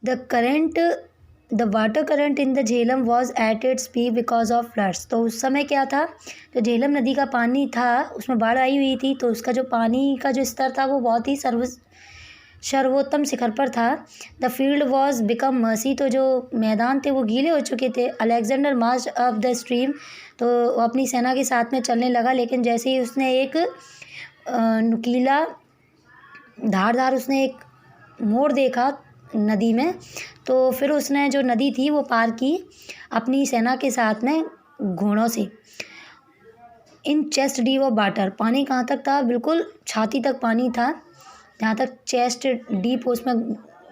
The water current in the Jhelum was at its peak because of floods. तो उस समय क्या था, जो झेलम नदी का पानी था उसमें बाढ़ आई हुई थी, तो उसका जो पानी का जो स्तर था वो बहुत ही सर्वोत्तम शिखर पर था। The field was become mercy, तो जो मैदान थे वो गीले हो चुके थे। Alexander March up the stream, तो वो अपनी सेना के साथ में चलने लगा, लेकिन जैसे ही उसने एक नुकीला धारदार उसने एक मोड़ देखा नदी में, तो फिर उसने जो नदी थी वो पार की अपनी सेना के साथ में घोड़ों से। In chest deep of water, पानी कहाँ तक था, बिल्कुल छाती तक पानी था, जहाँ तक चेस्ट डीप उसमें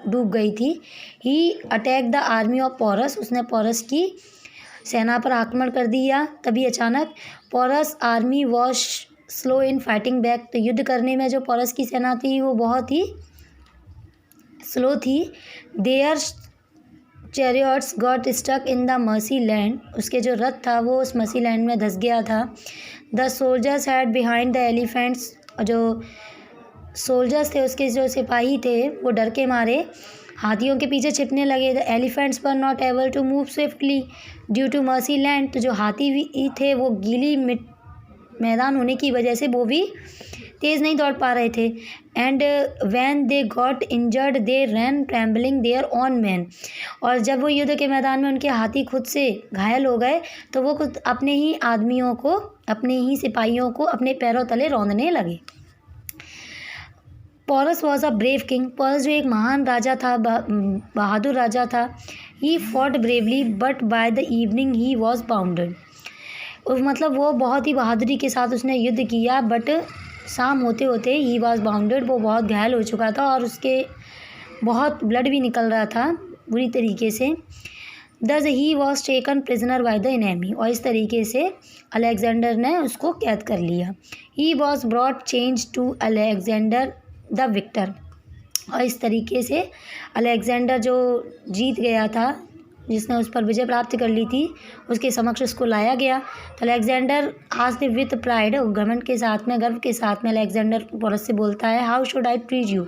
डूब गई थी। He attack the army of Porus, उसने पोरस की सेना पर आक्रमण कर दिया। तभी अचानक Porus army was slow in fighting back, तो युद्ध करने में जो पोरस की सेना थी वो बहुत ही स्लो थी। Their chariots got stuck in the marshy land, उसके जो रथ था वो उस मर्सी लैंड में धंस गया था। The soldiers had behind the elephants, जो सोल्जर्स थे उसके जो सिपाही थे वो डर के मारे हाथियों के पीछे छिपने लगे। The elephants were not able to move swiftly due to marshy land, तो जो हाथी भी थे वो गीली मैदान होने की वजह से वो भी तेज़ नहीं दौड़ पा रहे थे। And when they got injured they ran trampling their own men, और जब वो युद्ध के मैदान में उनके हाथी खुद से घायल हो गए तो वो खुद अपने ही आदमियों को, अपने ही सिपाहियों को अपने पैरों तले रौंदने लगे। Porus was a brave king, Porus जो एक महान राजा था, बहादुर राजा था। He fought bravely but by the evening he was bounded, मतलब वो बहुत ही बहादुरी के साथ उसने युद्ध किया, बट शाम होते होते ही वॉज बाउंडेड, वो बहुत घायल हो चुका था और उसके बहुत ब्लड भी निकल रहा था बुरी तरीके से। दस he was taken prisoner by the enemy, और इस तरीके से अलेक्जेंडर ने उसको कैद कर लिया। He was brought change to Alexander the victor, और इस तरीके से अलेक्जेंडर जो जीत गया था, जिसने उस पर विजय प्राप्त कर ली थी, उसके समक्ष उसको लाया गया। तो अलेक्जेंडर आस्क्ड विथ प्राइड, घमंड के साथ में, गर्व के साथ में अलेक्जेंडर पोरस से बोलता है, how should I treat you,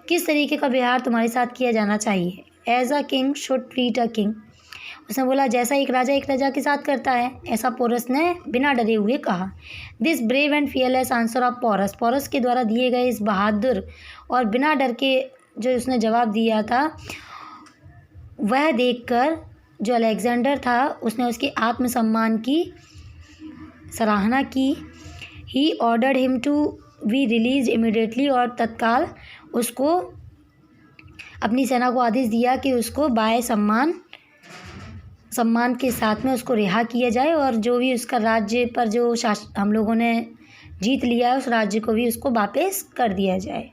किस तरीके का व्यवहार तुम्हारे साथ किया जाना चाहिए। As a king should treat a king, उसने बोला जैसा एक राजा के साथ करता है, ऐसा पोरस ने बिना डरे हुए कहा। This brave and fearless answer of Porus, Porus के द्वारा दिए गए इस बहादुर और बिना डर के जो उसने जवाब दिया था, वह देखकर जो अलेक्जेंडर था उसने उसके आत्मसम्मान की सराहना की। He ordered him to be release immediately, और तत्काल उसको अपनी सेना को आदेश दिया कि उसको बाय सम्मान के साथ में उसको रिहा किया जाए, और जो भी उसका राज्य पर जो हम लोगों ने जीत लिया है उस राज्य को भी उसको वापस कर दिया जाए।